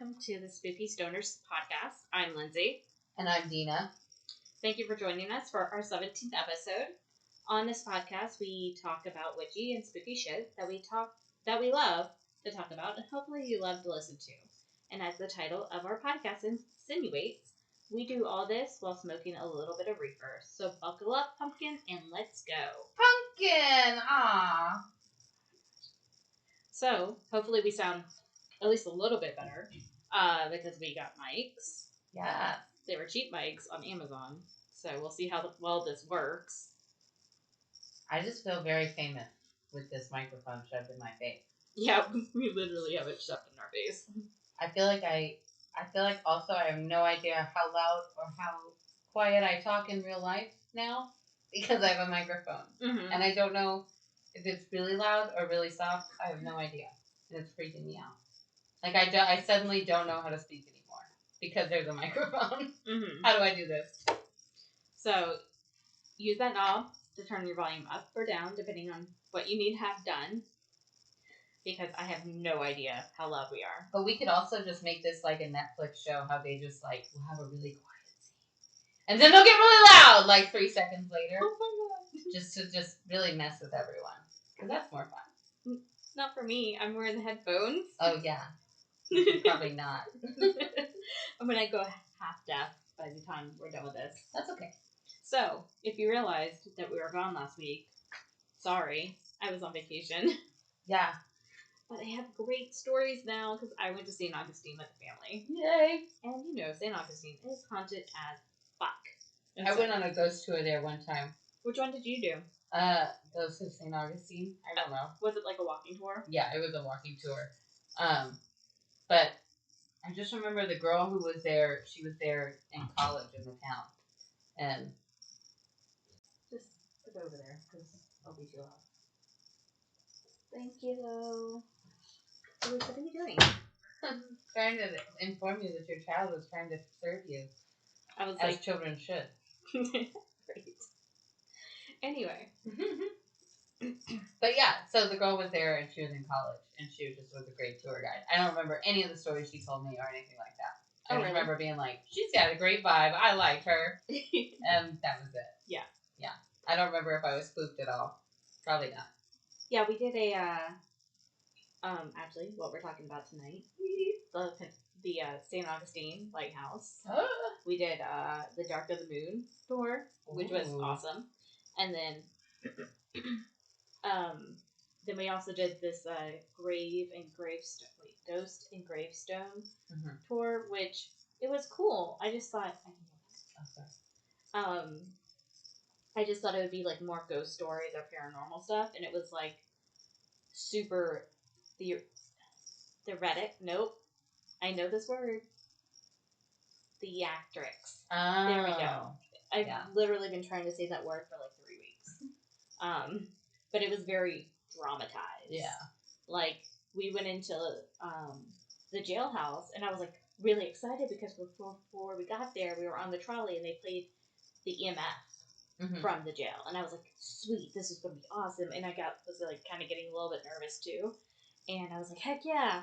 welcome to the Spooky Stonerzzz Podcast. I'm Lindsey. And I'm Denah. Thank you for joining us for our 17th episode. On this podcast, we talk about witchy and spooky shit that we love to talk about, and hopefully you love to listen to. And as the title of our podcast insinuates, we do all this while smoking a little bit of reefer. So buckle up, pumpkin, and let's go. Pumpkin! Aww. So, hopefully we sound at least a little bit better, because we got mics. Yeah. They were cheap mics on Amazon, so we'll see how well this works. I just feel very famous with this microphone shoved in my face. Yeah, we literally have it shoved in our face. I feel like also I have no idea how loud or how quiet I talk in real life now because I have a microphone. Mm-hmm. And I don't know if it's really loud or really soft. I have no idea. And it's freaking me out. Like, I suddenly don't know how to speak anymore because there's a microphone. Mm-hmm. How do I do this? So, use that knob to turn your volume up or down, depending on what you need to have done. Because I have no idea how loud we are. But we could also just make this like a Netflix show, how they just like will have a really quiet scene. And then they'll get really loud like 3 seconds later. Oh my god. Just to really mess with everyone. Because that's more fun. Not for me. I'm wearing the headphones. Oh, yeah. Probably not. I'm going to go half deaf by the time we're done with this. That's okay. So, if you realized that we were gone last week, sorry. I was on vacation. Yeah. But I have great stories now because I went to St. Augustine with the family. Yay. And you know, St. Augustine is haunted as fuck. I went on a ghost tour there one time. Which one did you do? Ghost of St. Augustine. I don't know. Was it like a walking tour? Yeah, it was a walking tour. But I just remember the girl who was there, she was there in college in the town. And just put it over there because I'll be too loud. Thank you. What are you doing? trying to inform you that your child was trying to serve you. I was as like, children should. Great. Anyway. But yeah, so the girl was there and she was in college and she was a great tour guide. I don't remember any of the stories she told me or anything like that. I remember being like, she's got a great vibe. I liked her. And that was it. Yeah. Yeah. I don't remember if I was spooked at all. Probably not. Yeah, we did a, actually, what we're talking about tonight, the St. Augustine Lighthouse. We did, the Dark of the Moon tour, which was awesome. And then, then we also did this, Ghost and Gravestone tour, which, it was cool. I just thought, I just thought it would be, like, more ghost stories or paranormal stuff, and it was, like, super theoretic. Nope. I know this word. Theatrics. Oh. There we go. I've literally been trying to say that word for, like, 3 weeks. But it was very dramatized. Yeah. Like, we went into, the jailhouse, and I was, like, really excited because before we got there, we were on the trolley, and they played the EMF from the jail. And I was like, sweet, this is going to be awesome. And I was like kind of getting a little bit nervous too. And I was like, heck yeah.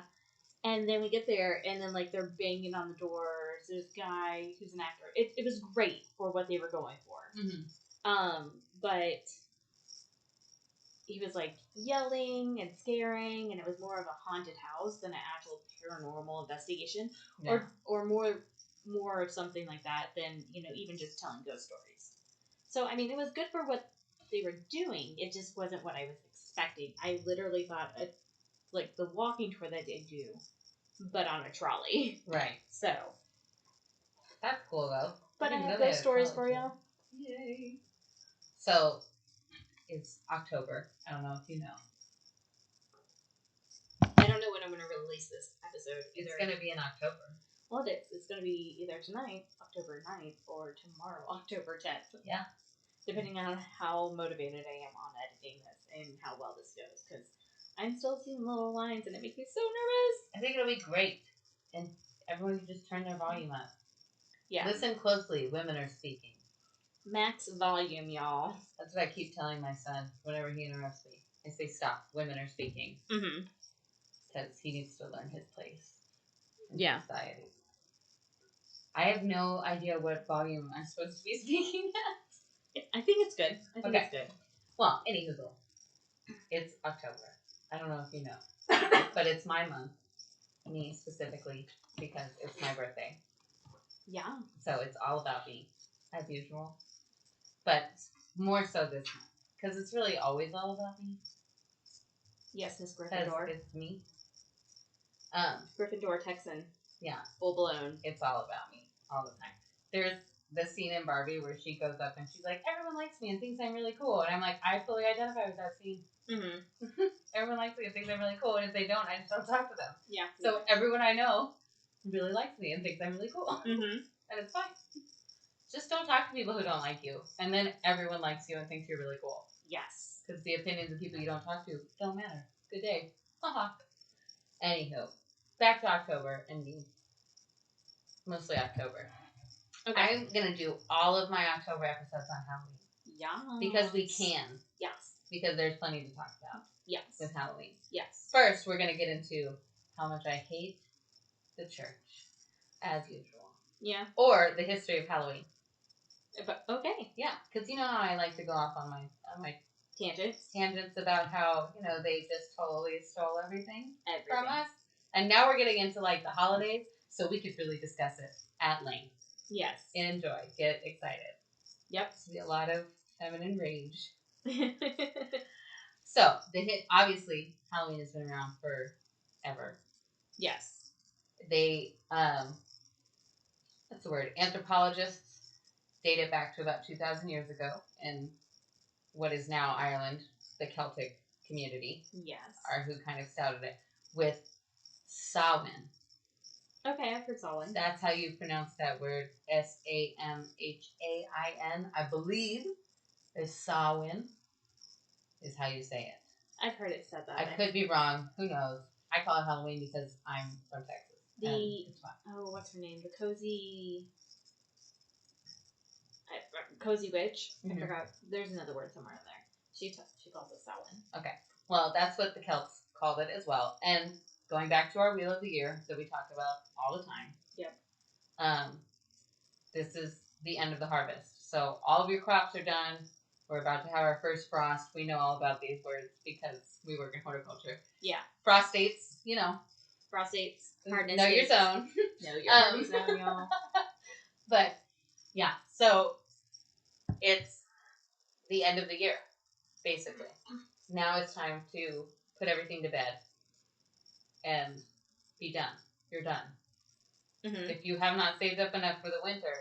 And then we get there and then like they're banging on the doors. There's a guy who's an actor. It was great for what they were going for. But he was like yelling and scaring, and it was more of a haunted house than an actual paranormal investigation. Yeah. Or more of something like that than, you know, even just telling ghost stories. So, I mean, it was good for what they were doing. It just wasn't what I was expecting. I literally thought, like, the walking tour that they do, but on a trolley. Right. So. That's cool, though. But I have ghost stories for you. Yay. So, it's October. I don't know if you know. I don't know when I'm going to release this episode. It's going to be in October. Well, it is. It's going to be either tonight, October 9th, or tomorrow, October 10th. Yeah. Depending on how motivated I am on editing this and how well this goes. Because I'm still seeing little lines and it makes me so nervous. I think it'll be great. And everyone can just turn their volume up. Yeah. Listen closely. Women are speaking. Max volume, y'all. That's what I keep telling my son whenever he interrupts me. I say, stop. Women are speaking. Because he needs to learn his place in society. I have no idea what volume I'm supposed to be speaking at. I think it's good. I think it's good. Well, anywho, it's October. I don't know if you know, but it's my month. Me specifically, because it's my birthday. Yeah. So it's all about me, as usual. But more so this month, because it's really always all about me. Yes, Miss Gryffindor. It's me. Gryffindor Texan. Yeah. Full blown. It's all about me all the time. There's the scene in Barbie where she goes up and she's like, everyone likes me and thinks I'm really cool. And I'm like, I fully identify with that scene. Mm-hmm. Everyone likes me and thinks I'm really cool. And if they don't, I just don't talk to them. Yeah. So everyone I know really likes me and thinks I'm really cool. Mm-hmm. And it's fine. Just don't talk to people who don't like you. And then everyone likes you and thinks you're really cool. Yes. Because the opinions of people you don't talk to don't matter. Good day. Haha. Anywho, back to October and me. Mostly October. Okay. I'm going to do all of my October episodes on Halloween. Yeah. Because we can. Yes. Because there's plenty to talk about. Yes. With Halloween. Yes. First, we're going to get into how much I hate the church. As usual. Yeah. Or the history of Halloween. But, okay. Yeah. Because you know how I like to go off on my tangents about how, they just totally stole everything from us. And now we're getting into, the holidays, so we could really discuss it at length. Yes. Enjoy. Get excited. Yep. It's be a lot of feminine rage. So, obviously, Halloween has been around forever. Yes. They, what's the word? Anthropologists date it back to about 2,000 years ago in what is now Ireland, the Celtic community. Yes. Are who kind of started it with Samhain. Okay, I've heard Samhain. That's how you pronounce that word. Samhain. I believe is Samhain is how you say it. I've heard it said that. I could be wrong. Who knows? I call it Halloween because I'm from Texas. What's her name? The cozy witch. Mm-hmm. I forgot. There's another word somewhere in there. She calls it Samhain. Okay. Well, that's what the Celts called it as well. And going back to our Wheel of the Year that we talk about all the time. Yep. This is the end of the harvest. So all of your crops are done. We're about to have our first frost. We know all about these words because we work in horticulture. Yeah. Frost dates, Frost dates. Hardness know your zone. Know your hardness zone, y'all. But, yeah. So, it's the end of the year, basically. Now it's time to put everything to bed and be done. You're done. Mm-hmm. If you have not saved up enough for the winter,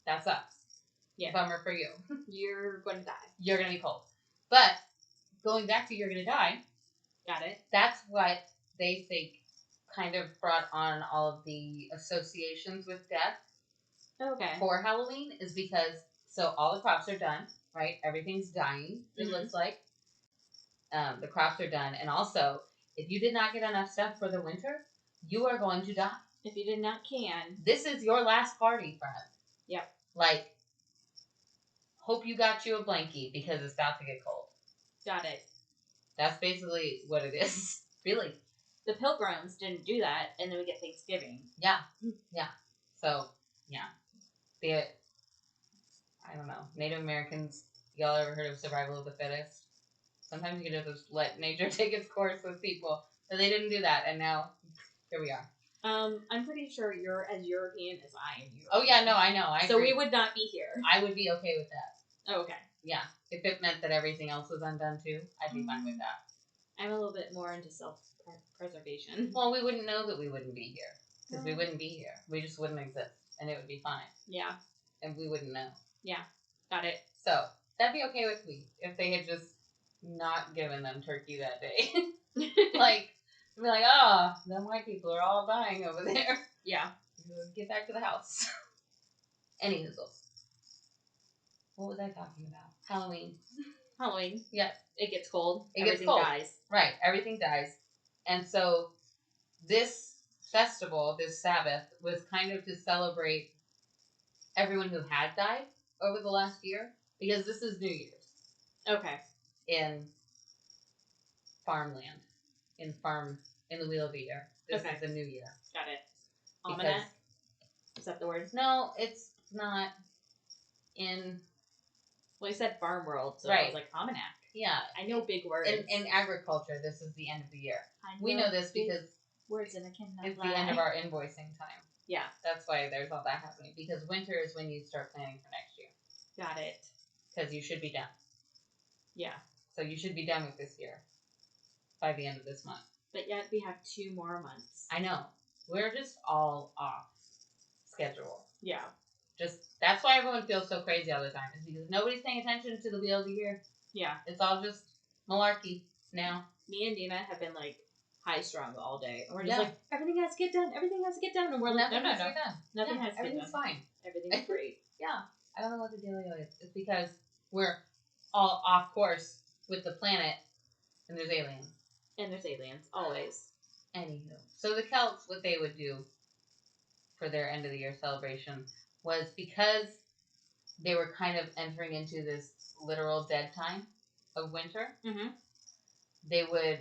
that sucks. Yeah. Bummer for you. You're going to die. You're going to be cold. But going back to you're going to die. Got it. That's what they think kind of brought on all of the associations with death. Okay. For Halloween is because, so all the crops are done, right? Everything's dying, it looks like. The crops are done. And also, if you did not get enough stuff for the winter, you are going to die. If you did not can. This is your last party, friend. Yep. Hope you got you a blankie because it's about to get cold. Got it. That's basically what it is. Really. The Pilgrims didn't do that, and then we get Thanksgiving. Yeah. Yeah. So, yeah. I don't know. Native Americans, y'all ever heard of survival of the fittest? Sometimes you can just let nature take its course with people. But they didn't do that, and now here we are. I'm pretty sure you're as European as I am European. Oh, yeah, no, I know. So agree. We would not be here. I would be okay with that. Oh, okay. Yeah. If it meant that everything else was undone, too, I'd be fine with that. I'm a little bit more into self-preservation. Well, we wouldn't know that we wouldn't be here. Because we wouldn't be here. We just wouldn't exist. And it would be fine. Yeah. And we wouldn't know. Yeah. Got it. So, that'd be okay with me if they had just not given them turkey that day. Be like, them white people are all dying over there. Yeah. Get back to the house. Anywho. What was I talking about? Halloween. Yeah. It gets cold. Everything dies. Right. Everything dies. And so this festival, this Sabbath, was kind of to celebrate everyone who had died over the last year. Because this is New Year's. Okay. In farmland. In the Wheel of the Year. This is the new year. Got it. Almanac? Is that the word? No, it's not in... Well, you said farm world, so right. I was like, almanac. Yeah. I know big words. In agriculture, this is the end of the year. We know this because words and I cannot it's lie. the end of our invoicing time. Yeah. That's why there's all that happening. Because winter is when you start planning for next year. Got it. Because you should be done. Yeah. So you should be done with this year by the end of this month. But yet we have 2 more months. I know. We're just all off schedule. Yeah. That's why everyone feels so crazy all the time. Is because nobody's paying attention to the wheel of the year. Yeah. It's all just malarkey now. Me and Denah have been like high strung all day. And we're just like, everything has to get done. Everything has to get done. And we're like, no. Nothing has to get done. Everything's fine. Everything's great. Yeah. I don't know what the deal is. It's because we're all off course with the planet and there's aliens. Always. Anywho. So the Celts, what they would do for their end of the year celebration was because they were kind of entering into this literal dead time of winter. Mm-hmm. They would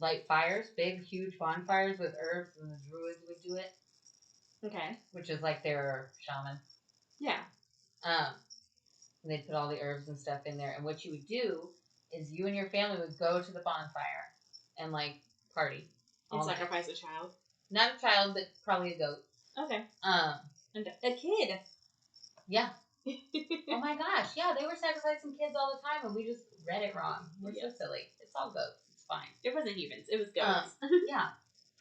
light fires, big, huge bonfires with herbs, and the druids would do it. Okay. Which is like their shaman. Yeah. And they'd put all the herbs and stuff in there. And what you would do is you and your family would go to the bonfire and, like, party. And sacrifice a child? Not a child, but probably a goat. Okay. And a kid. Yeah. Oh my gosh. Yeah, they were sacrificing kids all the time, and we just read it wrong. We're so silly. It's all goats. It's fine. It wasn't humans. It was goats. Yeah.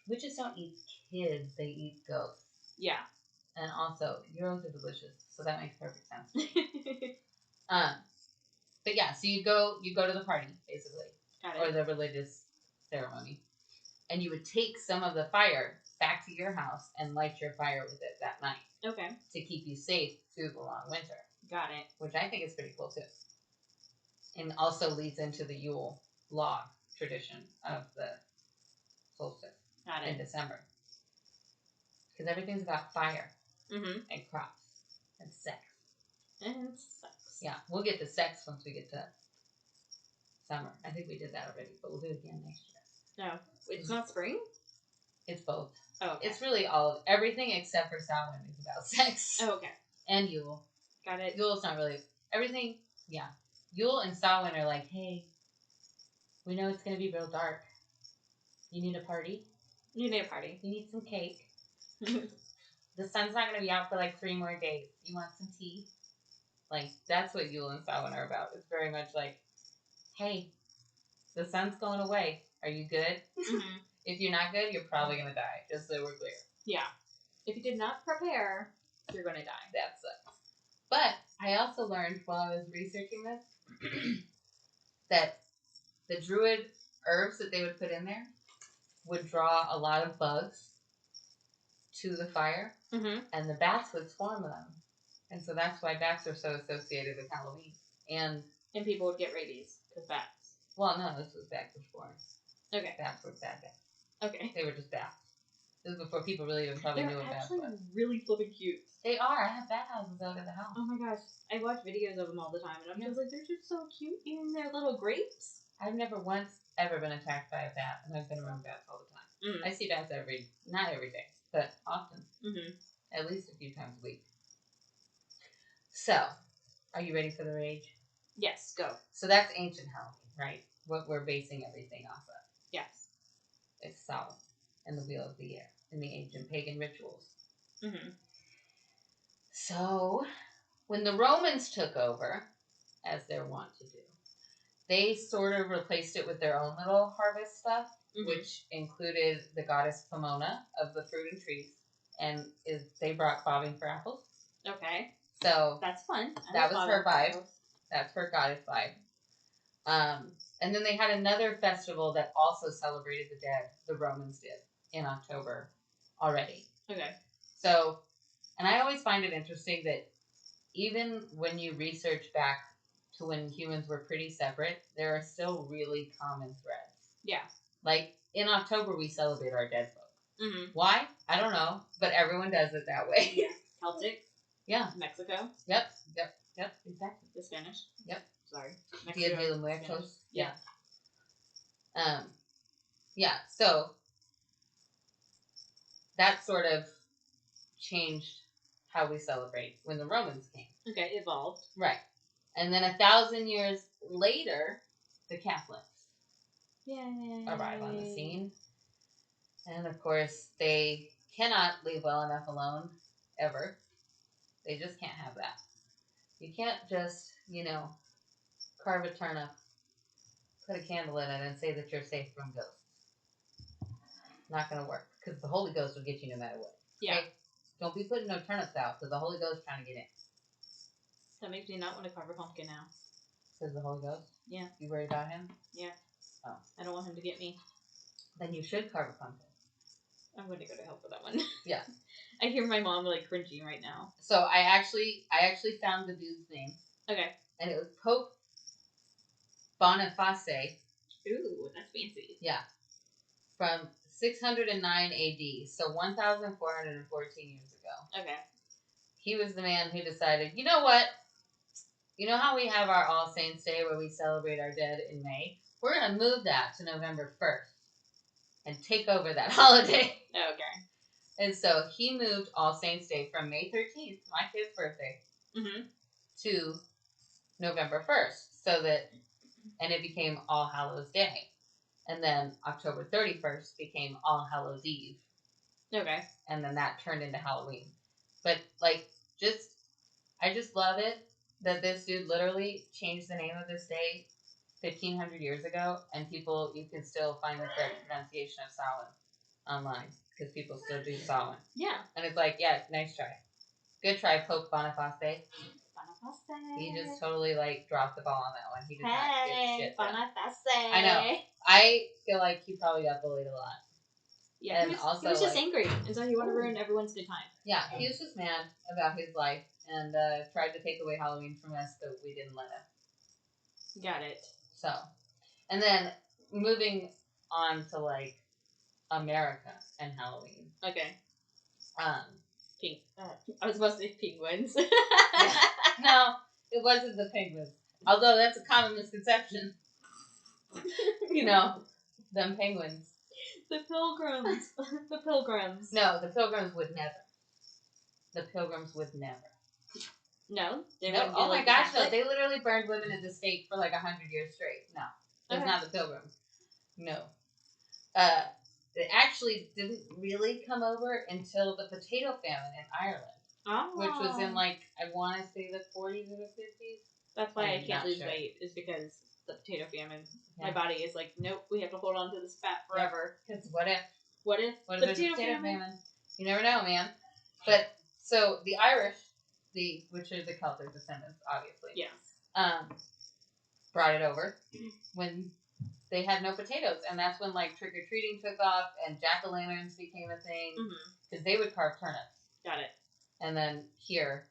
Witches don't eat kids. They eat goats. Yeah. And also, euros are delicious, so that makes perfect sense. But yeah, so you go to the party, basically. Got it. Or the religious ceremony. And you would take some of the fire back to your house and light your fire with it that night. Okay. To keep you safe through the long winter. Got it. Which I think is pretty cool, too. And also leads into the Yule log tradition of the solstice. Got it. In December. Because everything's about fire. Mm-hmm. And crops. And sex. Yeah, we'll get to sex once we get to summer. I think we did that already, but we'll do it again next year. No. It's not spring? It's both. Oh, okay. It's really everything except for Samhain is about sex. Oh, okay. And Yule. Got it. Yule's not really... Everything... Yeah. Yule and Samhain are like, hey, we know it's going to be real dark. You need a party? You need a party. You need some cake. The sun's not going to be out for like 3 more days. You want some tea? Like, that's what Yule and Samhain are about. It's very much like, hey, the sun's going away. Are you good? Mm-hmm. If you're not good, you're probably going to die, just so we're clear. Yeah. If you did not prepare, you're going to die. That sucks. But I also learned while I was researching this that the druid herbs that they would put in there would draw a lot of bugs to the fire, and the bats would swarm them. And so that's why bats are so associated with Halloween. And people would get rabies because bats. Well, no, this was back before. Okay. Bats were bad bats. Okay. They were just bats. This was before people really even probably knew what bats were. They're actually really flipping cute. They are. I have bat houses out at the house. Oh my gosh. I watch videos of them all the time, and I'm just like, they're just so cute eating their little grapes. I've never once ever been attacked by a bat, and I've been around bats all the time. I see bats not every day, but often. At least a few times a week. So, are you ready for the rage? Yes, go. So that's ancient Halloween, right? What we're basing everything off of. Yes. It's Samhain and the Wheel of the Year and the ancient pagan rituals. So, when the Romans took over, as they're wont to do, they sort of replaced it with their own little harvest stuff, which included the goddess Pomona of the fruit and trees, and they brought bobbing for apples. Okay. So that's fun. That was her vibe. That's her goddess vibe. And then they had another festival that also celebrated the dead. The Romans did in October already. Okay. So, and I always find it interesting that even when you research back to when humans were pretty separate, there are still really common threads. Yeah. Like in October, we celebrate our dead folk. Why? I don't know, but everyone does it that way. Yeah. Celtic. Yeah. Mexico. Yep. Exactly. The Spanish. Yep. Sorry. Dia de los Muertos. Yeah. Yeah. So that sort of changed how we celebrate when the Romans came. Okay, evolved. Right. And then 1,000 years later, the Catholics arrive on the scene. And of course, they cannot leave well enough alone, ever. They just can't have that. You can't just, carve a turnip, put a candle in it, and say that you're safe from ghosts. Not going to work, because the Holy Ghost will get you no matter what. Yeah. Okay? Don't be putting no turnips out, because the Holy Ghost is trying to get in. That makes me not want to carve a pumpkin now. Says the Holy Ghost? Yeah. You worried about him? Yeah. Oh. I don't want him to get me. Then you should carve a pumpkin. I'm going to go to hell for that one. Yeah. I hear my mom cringing right now. So I actually found the dude's name. Okay. And it was Pope Boniface. Ooh, that's fancy. Yeah. From 609 AD, so 1,414 years ago. Okay. He was the man who decided, you know what? You know how we have our All Saints Day where we celebrate our dead in May? We're going to move that to November 1st and take over that holiday. Okay. And so he moved All Saints Day from May 13th, my kid's birthday, to November 1st. And it became All Hallows Day. And then October 31st became All Hallows Eve. Okay. And then that turned into Halloween. But, I just love it that this dude literally changed the name of this day 1,500 years ago. And you can still find the correct pronunciation of Samhain online. Because people still do Samhain. Yeah. And it's nice try. Good try, Pope Boniface. He just totally dropped the ball on that one. He did not get shit done. Boniface. I know. I feel like he probably got bullied a lot. Yeah, and he was just angry, and so he wanted to ruin everyone's good time. Yeah, he was just mad about his life and tried to take away Halloween from us, but we didn't let him. Got it. So, and then moving on to America and Halloween. Okay. Pink. I was supposed to say penguins. Yeah. No, it wasn't the penguins. Although that's a common misconception. Them penguins. The pilgrims. The pilgrims. No, the pilgrims would never. The pilgrims would never. No? No. Oh my gosh, no. They literally burned women at the stake for 100 years straight. No. It's not the pilgrims. No. It actually didn't really come over until the potato famine in Ireland. Oh. Which was in I want to say the 40s or the 50s. That's why I can't lose weight, is because the potato famine. Yeah. My body is nope, we have to hold on to this fat forever. Because what if? What if the potato famine? You never know, man. But, so, the Irish, which are the Celtic descendants, obviously. Yes. Brought it over when they had no potatoes. And that's when, trick-or-treating took off and jack-o'-lanterns became a thing. Because they would carve turnips. Got it. And then here,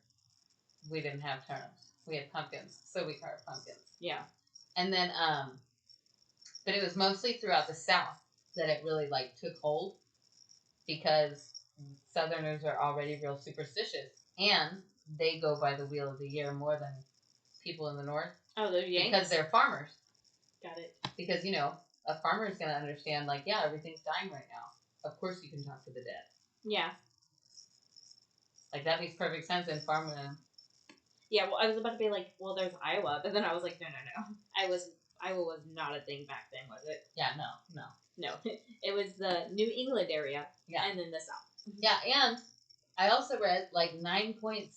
we didn't have turnips. We had pumpkins, so we carved pumpkins. Yeah. And then, but it was mostly throughout the South that it really, took hold. Because Southerners are already real superstitious. And they go by the wheel of the year more than people in the North. Oh, they're Yanks? Because they're farmers. Got it. Because, a farmer is going to understand, yeah, everything's dying right now. Of course you can talk to the dead. Yeah. That makes perfect sense in farmland. Yeah, well, I was about to be well, there's Iowa, but then I was no. Iowa was not a thing back then, was it? Yeah, no. No, it was the New England area, and then the South. Yeah, and I also read 9.6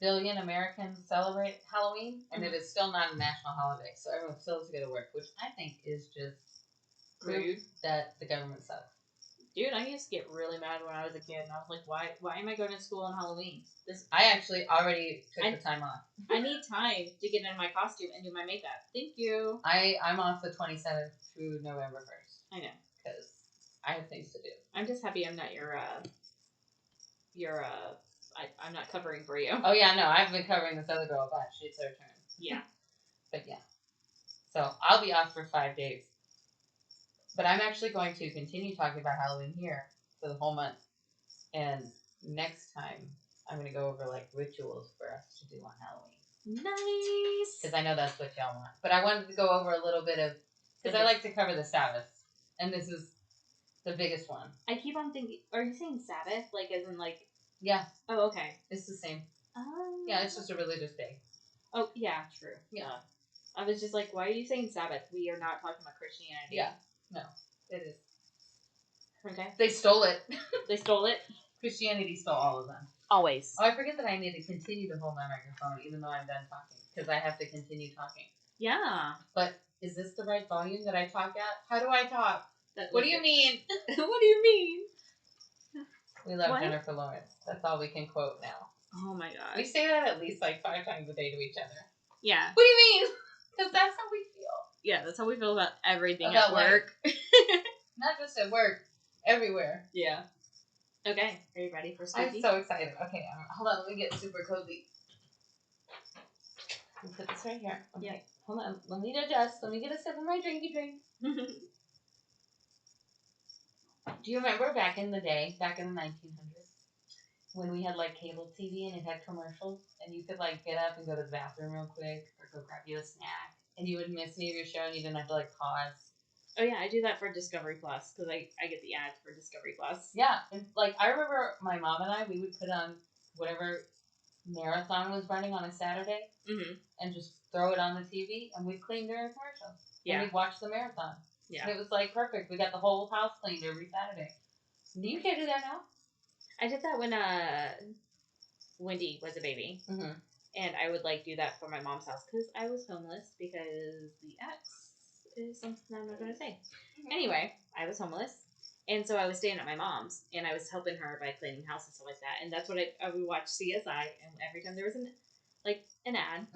billion Americans celebrate Halloween, and it is still not a national holiday, so everyone still has to go to work, which I think is just rude that the government sucks. Dude, I used to get really mad when I was a kid, and I was why am I going to school on Halloween? I actually already took the time off. I need time to get in my costume and do my makeup. Thank you. I'm off the 27th through November 1st. I know. Because I have things to do. I'm just happy I'm not I'm not covering for you. Oh, yeah, no, I've been covering this other girl a bunch. It's her turn. Yeah. But, yeah. So, I'll be off for 5 days. But I'm actually going to continue talking about Halloween here for the whole month. And next time, I'm going to go over, rituals for us to do on Halloween. Nice! Because I know that's what y'all want. But I wanted to go over a little bit of... Because I like to cover the Sabbath. And this is The biggest one. I keep on thinking, are you saying Sabbath? Like, as in, like... Yeah. Oh, okay. It's the same. Yeah, it's just a religious day. Oh, yeah, true. Yeah. I was just like, why are you saying Sabbath? We are not talking about Christianity. Yeah. No, it is. Okay. They stole it. They stole it? Christianity stole all of them. Always. Oh, I forget that I need to continue to hold my microphone even though I'm done talking. Because I have to continue talking. Yeah. But is this the right volume that I talk at? How do I talk? What do you mean? What do you mean? We left Jennifer for Lawrence. That's all we can quote now. Oh my god. We say that at least like 5 times a day to each other. Yeah. What do you mean? Because that's how we feel. Yeah, that's how we feel about everything at work. Not just at work. Everywhere. Yeah. Okay. Are you ready for spooky? I'm so excited. Okay, hold on. Let me get super cozy. Let me put this right here. Okay. Yeah. Hold on. Let me adjust. Let me get a sip of my drinky drink. Do you remember back in the day, back in the 1900s, when we had like cable TV and it had commercials, and you could like get up and go to the bathroom real quick or go grab you a snack, and you would miss any of your show and you didn't have to like pause? Oh yeah, I do that for Discovery Plus because I get the ads for Discovery Plus. Yeah, and like I remember my mom and I, we would put on whatever marathon was running on a Saturday and just throw it on the TV, and we'd clean during commercials. Yeah. And we'd watch the marathon. Yeah. And it was like perfect. We got the whole house cleaned every Saturday. You can't do that now? I did that when Wendy was a baby. And I would like do that for my mom's house because I was homeless because the ex is something I'm not going to say. Anyway, I was homeless. And so I was staying at my mom's and I was helping her by cleaning house and stuff like that. And that's what I would watch CSI, and every time there was an ad,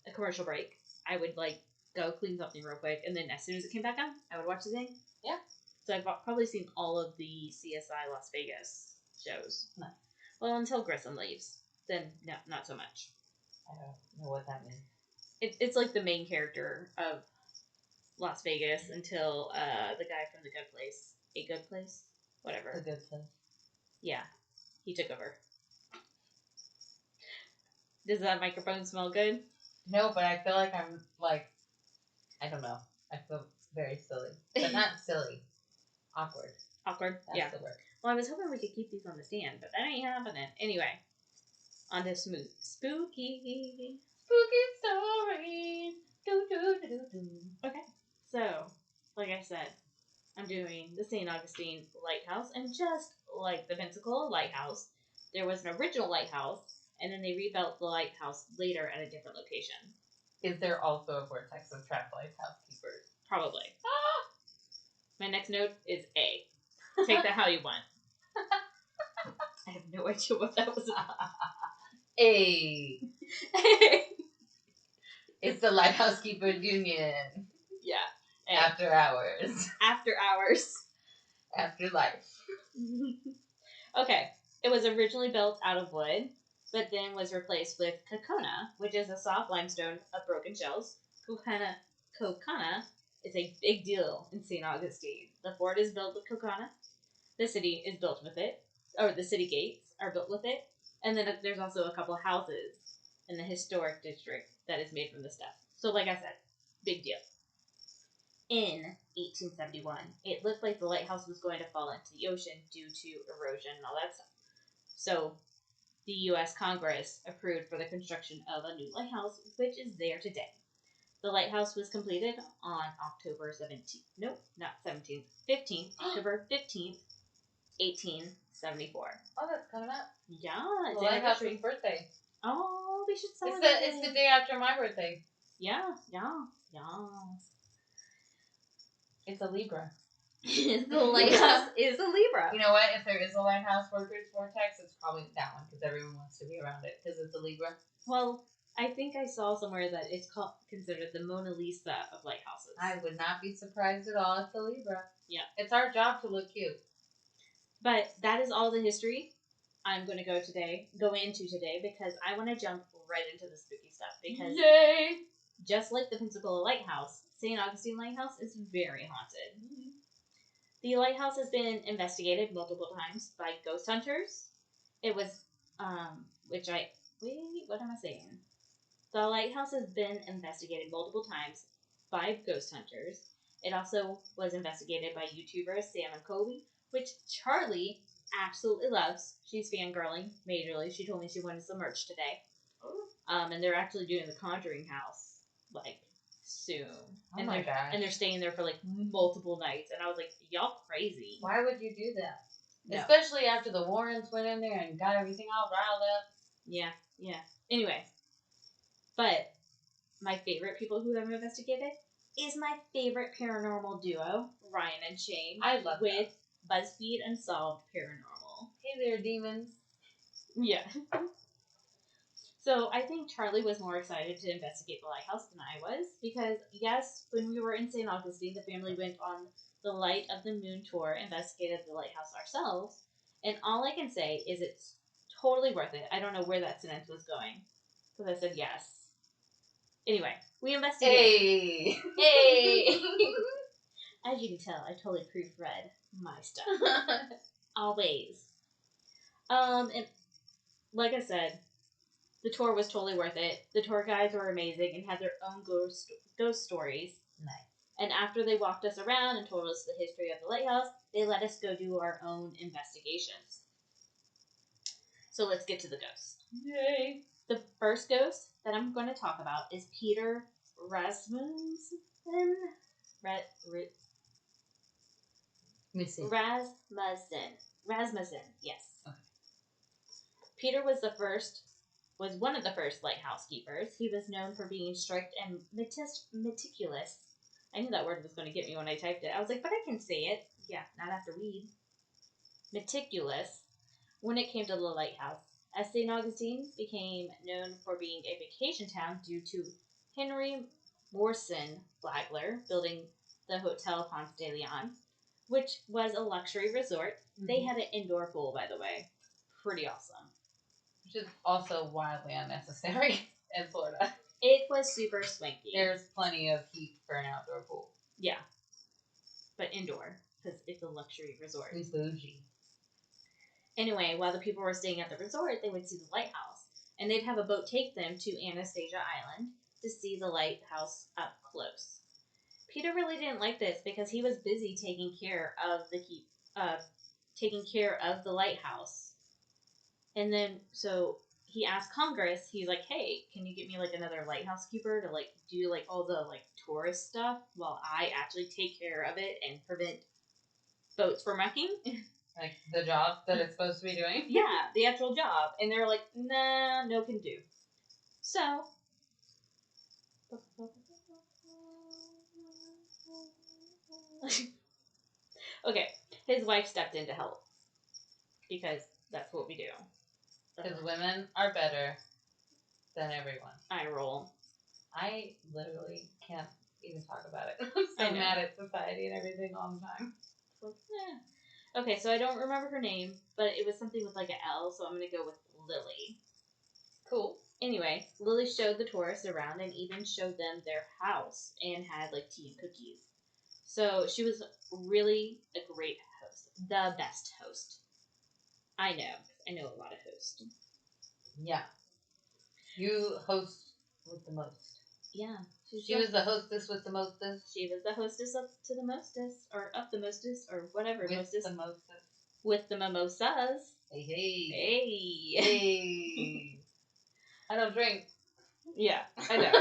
a commercial break, I would like go clean something real quick, and then as soon as it came back on, I would watch the thing. Yeah. So I've probably seen all of the CSI Las Vegas shows. Nice. Well, until Grissom leaves. Then, no, not so much. I don't know what that means. It's like the main character of Las Vegas until the guy from The Good Place. A Good Place? Whatever. The Good Place. Yeah. He took over. Does that microphone smell good? No, but I feel like I'm like, I don't know. I feel very silly. But not silly. Awkward. Awkward? That's the word. Well, I was hoping we could keep these on the stand, but that ain't happening. Anyway, on to spooky stories. Do, do, do, do, do. Okay, so, like I said, I'm doing the St. Augustine Lighthouse, and just like the Pensacola Lighthouse, there was an original lighthouse, and then they rebuilt the lighthouse later at a different location. Is there also a vortex of trapped lighthouse keepers? Probably. My next note is A. Take that how you want. I have no idea what that was about. A. It's the Lighthouse Keepers Union. Yeah. A. After hours. After hours. After life. Okay. It was originally built out of wood, but then was replaced with cocona, which is a soft limestone of broken shells. Cocona is a big deal in St. Augustine. The fort is built with cocona. The city is built with it, or the city gates are built with it. And then there's also a couple of houses in the historic district that is made from the stuff. So like I said, big deal. In 1871, it looked like the lighthouse was going to fall into the ocean due to erosion and all that stuff. So the U.S. Congress approved for the construction of a new lighthouse, which is there today. The lighthouse was completed on October 17th. Nope, not 17th. 15th. October 15th, 1874. Oh, that's coming up. Yeah, it's the lighthouse's birthday. Oh, we should celebrate. It's the day after my birthday. Yeah. It's a Libra. The lighthouse is a Libra. You know what? If there is a lighthouse workers vortex, it's probably that one because everyone wants to be around it because it's a Libra. Well, I think I saw somewhere that it's considered the Mona Lisa of lighthouses. I would not be surprised at all. It's a Libra. Yeah. It's our job to look cute. But that is all the history I'm going to go into today because I want to jump right into the spooky stuff because yay! Just like the Pensacola Lighthouse, St. Augustine Lighthouse is very haunted. Mm-hmm. The lighthouse has been investigated multiple times by ghost hunters. It was, what am I saying? The lighthouse has been investigated multiple times by ghost hunters, It also was investigated by YouTubers Sam and Kobe, which Charlie absolutely loves. She's fangirling majorly. She told me she wanted some merch today. And they're actually doing the Conjuring House, like, soon. Oh my gosh. And they're staying there for, like, multiple nights. And I was like, y'all crazy. Why would you do that? No. Especially after the Warrens went in there and got everything all riled up. Yeah. Anyway. But my favorite people who have investigated is my favorite paranormal duo, Ryan and Shane. I love with BuzzFeed Unsolved Paranormal. Hey there, demons. Yeah. So I think Charlie was more excited to investigate the lighthouse than I was, because yes, when we were in St. Augustine, the family went on the Light of the Moon tour, investigated the lighthouse ourselves, and all I can say is it's totally worth it. I don't know where that sentence was going, because I said yes. Anyway, we investigated. Hey! As you can tell, I totally proofread my stuff. Always. And like I said, the tour was totally worth it. The tour guides were amazing and had their own ghost stories. Nice. And after they walked us around and told us the history of the lighthouse, they let us go do our own investigations. So let's get to the ghost. Yay! The first ghost that I'm going to talk about is Peter Rasmussen. Rasmussen, yes. Okay. Peter was one of the first lighthouse keepers. He was known for being strict and meticulous. I knew that word was going to get me when I typed it. I was like, but I can say it. Yeah, not after weed. Meticulous when it came to the lighthouse, as St. Augustine became known for being a vacation town due to Henry Morrison Flagler building the Hotel Ponce de Leon, which was a luxury resort. Mm-hmm. They had an indoor pool, by the way. Pretty awesome. Which is also wildly unnecessary in Florida. It was super swanky. There's plenty of heat for an outdoor pool. Yeah. But indoor, because it's a luxury resort. It's bougie. Anyway, while the people were staying at the resort, they would see the lighthouse. And they'd have a boat take them to Anastasia Island to see the lighthouse up close. Peter really didn't like this because he was busy taking care of the lighthouse. And then, so he asked Congress, he's like, hey, can you get me, like, another lighthouse keeper to, like, do, like, all the, like, tourist stuff while I actually take care of it and prevent boats from wrecking? Like, the job that it's supposed to be doing? Yeah, the actual job. And they're like, nah, no can do. So, okay, his wife stepped in to help. Because that's what we do. Because women are better than everyone. I roll. I literally can't even talk about it. I'm so mad at society and everything all the time. Okay, so I don't remember her name, but it was something with like an L, so I'm going to go with Lily. Cool. Anyway, Lily showed the tourists around and even showed them their house and had like tea and cookies. So she was really a great host. The best host. I know a lot of hosts. Yeah. You host with the most. Yeah. She was the hostess with the mostest. She was the hostess up to the mostest, or up the mostest, or whatever. With mostest. the mostest. With the mimosas. Hey. Hey. I don't drink. Yeah, I know.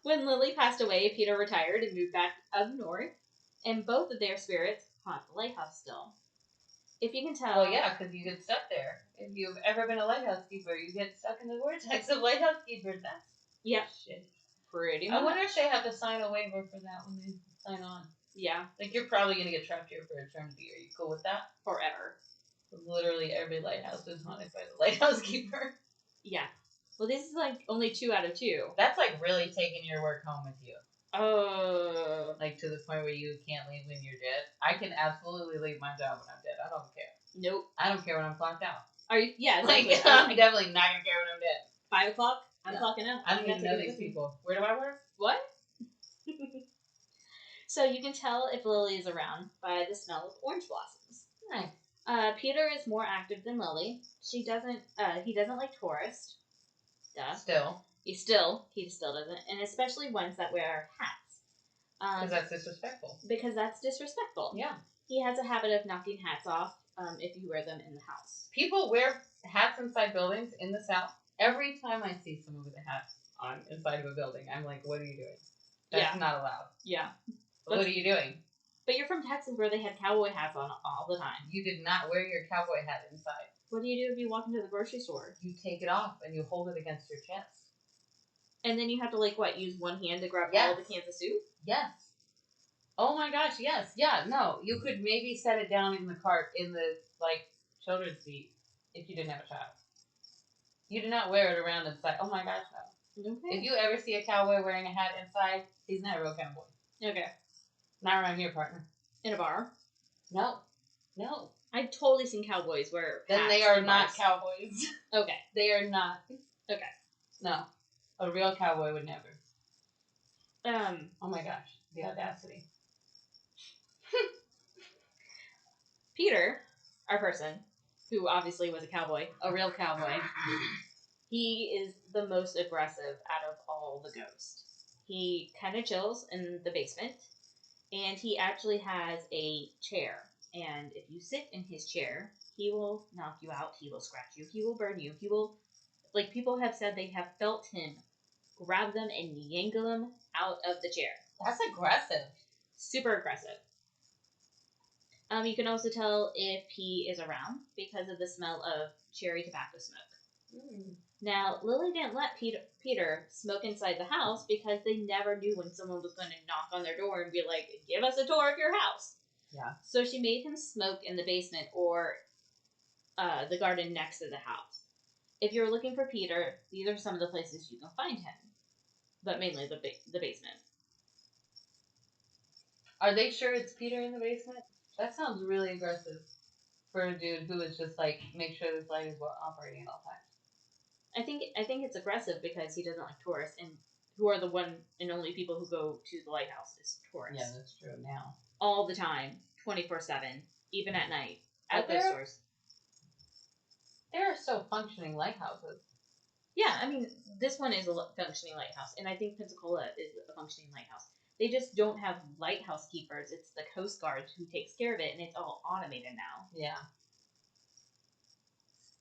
When Lily passed away, Peter retired and moved back up north, and both of their spirits haunt the lighthouse still. If you can tell... Well, yeah, because you get stuck there. If you've ever been a lighthouse keeper, you get stuck in the vortex of lighthouse keepers. That's shit. Pretty much. I wonder if they have to sign a waiver for that when they sign on. Yeah. Like, you're probably going to get trapped here for eternity. Are you cool with that? Forever. Literally every lighthouse is haunted by the lighthouse keeper. Yeah. Well, this is like only 2 out of 2. That's like really taking your work home with you. Oh. Like to the point where you can't leave when you're dead. I can absolutely leave my job when I'm dead. I don't care. Nope. I don't care when I'm clocked out. Are you? Yeah, exactly. Like, I'm definitely not going to care when I'm dead. 5 o'clock? I'm clocking out. I don't even know these people. Where do I work? What? So you can tell if Lily is around by the smell of orange blossoms. Nice. Peter is more active than Lily. He doesn't like tourists. Duh. Still. He still doesn't, and especially ones that wear hats. Because that's disrespectful. Because that's disrespectful. Yeah. He has a habit of knocking hats off if you wear them in the house. People wear hats inside buildings in the South. Every time I see someone with a hat on inside of a building, I'm like, what are you doing? That's not allowed. Yeah. What are you doing? But you're from Texas where they had cowboy hats on all the time. You did not wear your cowboy hat inside. What do you do if you walk into the grocery store? You take it off and you hold it against your chest. And then you have to, use one hand to grab all the cans of soup? Yes. Oh my gosh, yes. Yeah, no. You could maybe set it down in the cart in the, children's seat if you didn't have a child. You do not wear it around inside. Oh my gosh, no. Okay. If you ever see a cowboy wearing a hat inside, he's not a real cowboy. Okay. Not around here, partner. In a bar? No. No. I've totally seen cowboys wear hats. Then they are not cowboys. Okay. They are not. Okay. No. A real cowboy would never. Oh my gosh. The audacity. Peter, our person, who obviously was a cowboy, a real cowboy, he is the most aggressive out of all the ghosts. He kind of chills in the basement, and he actually has a chair. And if you sit in his chair, he will knock you out, he will scratch you, he will burn you, he will... people have said they have felt him grab them and yank them out of the chair. That's aggressive. Super aggressive. You can also tell if he is around because of the smell of cherry tobacco smoke. Mm. Now, Lily didn't let Peter smoke inside the house because they never knew when someone was going to knock on their door and be like, give us a tour of your house. Yeah. So she made him smoke in the basement or the garden next to the house. If you're looking for Peter, these are some of the places you can find him. But mainly the basement. Are they sure it's Peter in the basement? That sounds really aggressive for a dude who is just make sure this light is operating at all times. I think it's aggressive because he doesn't like tourists, and who are the one and only people who go to the lighthouse is tourists. Yeah, that's true now. All the time, 24/7, even at night, at those stores. There are still functioning lighthouses. Yeah, I mean, this one is a functioning lighthouse, and I think Pensacola is a functioning lighthouse. They just don't have lighthouse keepers. It's the Coast Guard who takes care of it, and it's all automated now. Yeah.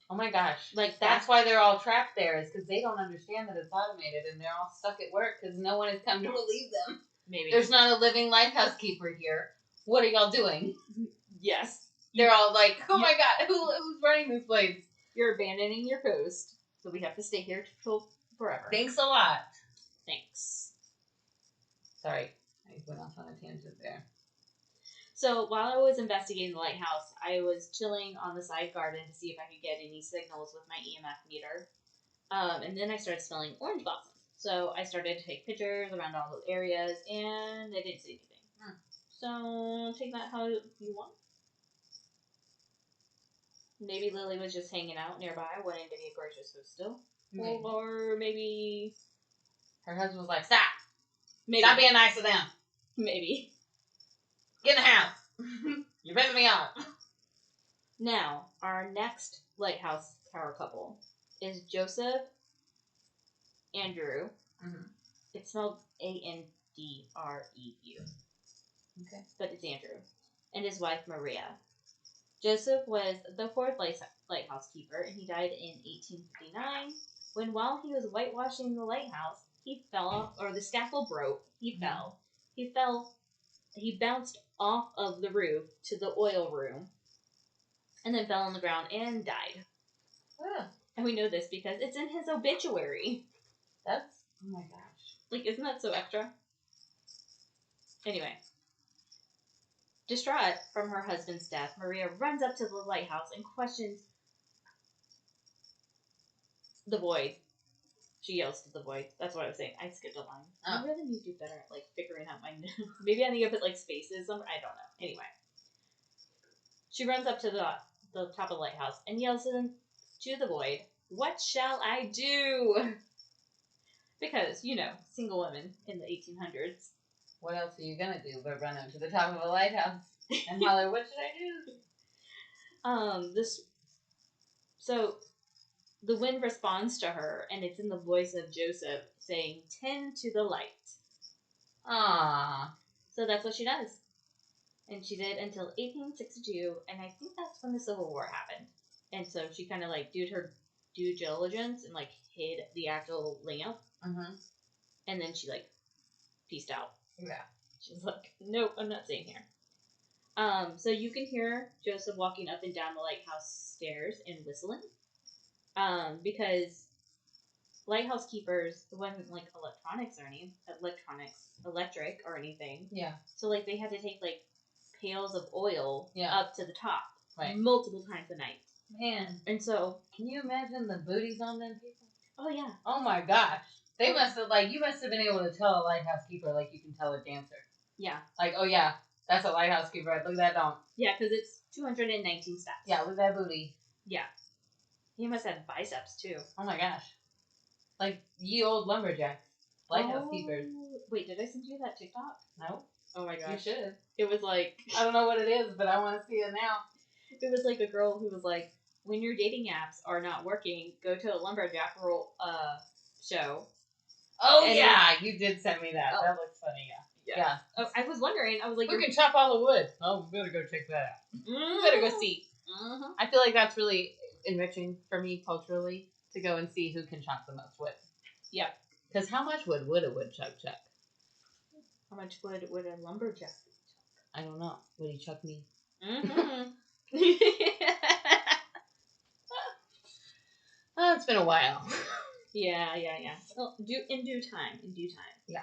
Oh my gosh. That's why they're all trapped there, is because they don't understand that it's automated, and they're all stuck at work because no one has come to relieve them. Maybe. There's not a living lighthouse keeper here. What are y'all doing? Yes. They're all like, oh my god, who's running this place? You're abandoning your post, so we have to stay here till forever. Thanks a lot. Thanks. Sorry, I went off on a tangent there. So while I was investigating the lighthouse, I was chilling on the side garden to see if I could get any signals with my EMF meter. And then I started smelling orange blossoms. So I started to take pictures around all those areas, and I didn't see anything. So take that how you want. Maybe Lily was just hanging out nearby, wanting to be a gracious host still. Maybe. Or maybe her husband was like, stop! Maybe. Stop being nice to them! Maybe. Get in the house! You're pissing me off! Now, our next lighthouse tower couple is Joseph Andrew. Mm-hmm. It's spelled Andreu. Okay. But it's Andrew. And his wife, Maria. Joseph was the fourth lighthouse keeper, and he died in 1859, when while he was whitewashing the lighthouse, he fell off, or the scaffold broke. He fell. He bounced off of the roof to the oil room, and then fell on the ground and died. Yeah. And we know this because it's in his obituary. Oh my gosh. Isn't that so extra? Anyway. Distraught from her husband's death, Maria runs up to the lighthouse and questions the void. She yells to the void. That's what I was saying. I skipped a line. I really need to do better at figuring out my... Maybe I need to put spaces somewhere. I don't know. Anyway. She runs up to the top of the lighthouse and yells to the void, "What shall I do?" Because, single women in the 1800s. What else are you gonna do but run up to the top of a lighthouse and holler, what should I do? So the wind responds to her, and it's in the voice of Joseph saying, "Tend to the light." Ah. So that's what she does. And she did until 1862, and I think that's when the Civil War happened. And so she kind of like did her due diligence and like hid the actual lamp. Mm-hmm. And then she like peaced out. Yeah. She's like, nope, I'm not staying here. So you can hear Joseph walking up and down the lighthouse stairs and whistling. Because lighthouse keepers, it wasn't like electric or anything. Yeah. So like they had to take like pails of oil up to the top multiple times a night. Man. And so, can you imagine the booties on them people? Oh yeah. Oh my gosh. They must have you must have been able to tell a lighthouse keeper like you can tell a dancer. Yeah. Like, oh yeah, that's a lighthouse keeper. Look at that dome. Yeah, because it's 219 steps. Yeah, look at that booty. Yeah. He must have biceps too. Oh my gosh. Like ye old lumberjacks. Lighthouse keepers. Wait, did I send you that TikTok? No. Oh my gosh. You should. It was like... I don't know what it is, but I want to see it now. It was like a girl who was like, when your dating apps are not working, go to a lumberjack show. Oh, and yeah. You did send me that. Oh. That looks funny, yeah. Oh, I was wondering. I was like... Who can chop all the wood? Oh, we better go check that out. We better go see. Mm-hmm. I feel like that's really enriching for me culturally to go and see who can chop the most wood. Yep. Because how much wood would a woodchuck chuck? How much wood would a lumberjack chuck? I don't know. Would he chuck me? Mm-hmm. Oh, it's been a while. Yeah. Well, in due time. Yeah.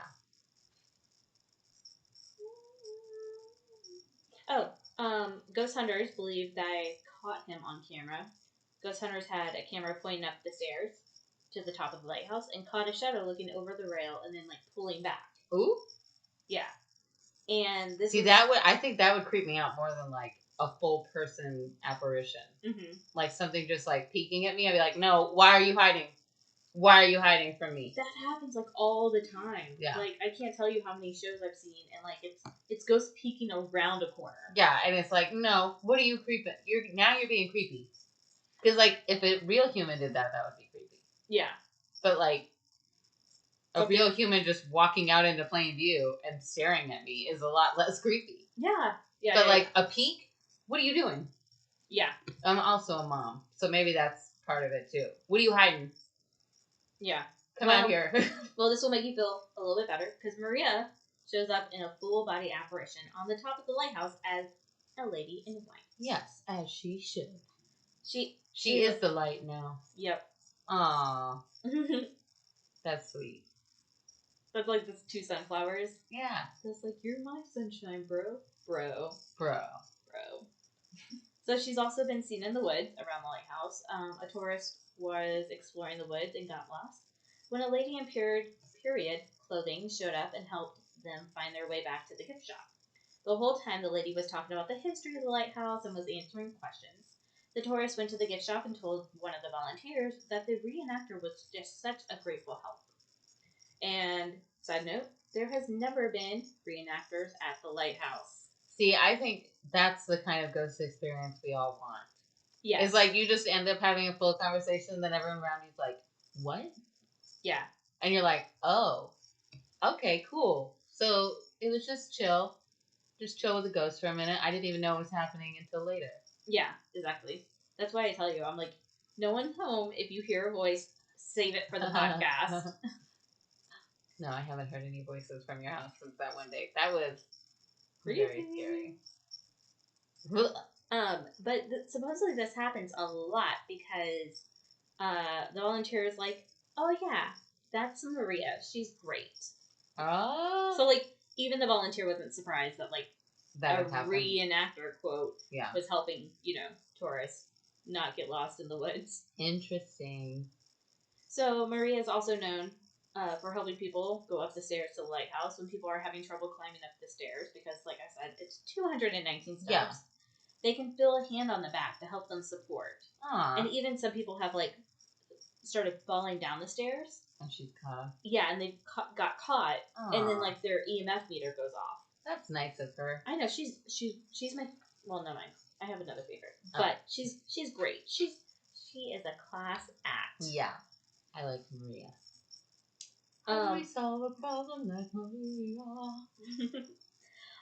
Oh, ghost hunters believe that I caught him on camera. Ghost hunters had a camera pointing up the stairs to the top of the lighthouse and caught a shadow looking over the rail and then like pulling back. Ooh. Yeah. And this I think that would creep me out more than like a full person apparition. Mm-hmm. Like something just like peeking at me. I'd be like, no, why are you hiding? Why are you hiding from me? That happens like all the time. Yeah. Like I can't tell you how many shows I've seen and like it's ghosts peeking around a corner. Yeah, and it's like, no, what are you creeping? You're being creepy. Because like if a real human did that would be creepy. Yeah. But like a real human just walking out into plain view and staring at me is a lot less creepy. Yeah. Yeah. But like a peek, what are you doing? Yeah. I'm also a mom, so maybe that's part of it too. What are you hiding? Yeah. Come out here. Well, this will make you feel a little bit better because Maria shows up in a full body apparition on the top of the lighthouse as a lady in white. Yes, as she should. She is the light now. Yep. Aww. That's sweet. That's like the two sunflowers. Yeah. That's like, you're my sunshine, bro. Bro. So she's also been seen in the woods around the lighthouse. A tourist was exploring the woods and got lost when a lady in period clothing showed up and helped them find their way back to the gift shop. The whole time the lady was talking about the history of the lighthouse and was answering questions. The tourist went to the gift shop and told one of the volunteers that the reenactor was just such a grateful help. And, side note, there has never been reenactors at the lighthouse. See, I think that's the kind of ghost experience we all want. Yeah. It's like you just end up having a full conversation, then everyone around you's like, what? Yeah. And you're like, oh, okay, cool. So it was just chill. Just chill with the ghost for a minute. I didn't even know it was happening until later. Yeah, exactly. That's why I tell you, I'm like, no one's home. If you hear a voice, save it for the podcast. No, I haven't heard any voices from your house since that one day. That was very scary. But supposedly this happens a lot because the volunteer is like, oh yeah, that's Maria. She's great. Oh. So like, even the volunteer wasn't surprised that like that a reenactor quote was helping, tourists not get lost in the woods. Interesting. So Maria is also known for helping people go up the stairs to the lighthouse when people are having trouble climbing up the stairs because, like I said, it's 219 steps. Yeah. They can feel a hand on the back to help them support. Aww. And even some people have like started falling down the stairs. And she's caught. Yeah, and they got caught, and then like their EMF meter goes off. That's nice of her. I know she's my I have another favorite, but she's great. She is a class act. Yeah, I like Maria. We solve a problem like Maria.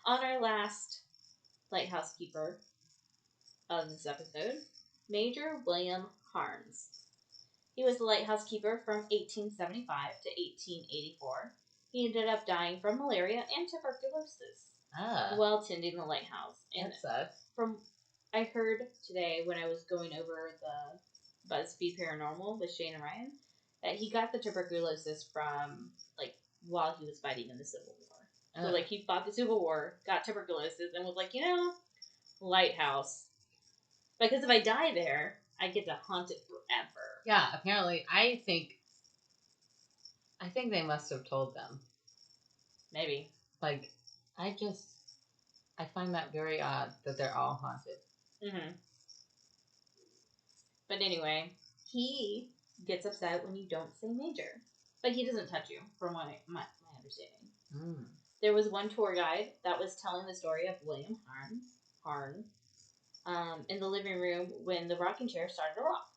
On our last lighthouse keeper of this episode, Major William Harnes. He was the lighthouse keeper from 1875 to 1884. He ended up dying from malaria and tuberculosis while tending the lighthouse. And that sucks. I heard today when I was going over the BuzzFeed Paranormal with Shane and Ryan that he got the tuberculosis from, like, while he was fighting in the Civil War. So, like, he fought the Civil War, got tuberculosis, and was like, lighthouse. Because if I die there, I get to haunt it forever. Yeah, apparently, I think they must have told them. Maybe. Like, I find that very odd that they're all haunted. Mm-hmm. But anyway, he gets upset when you don't say Major. But he doesn't touch you, from my understanding. Mm. There was one tour guide that was telling the story of William Harn in the living room when the rocking chair started to rock.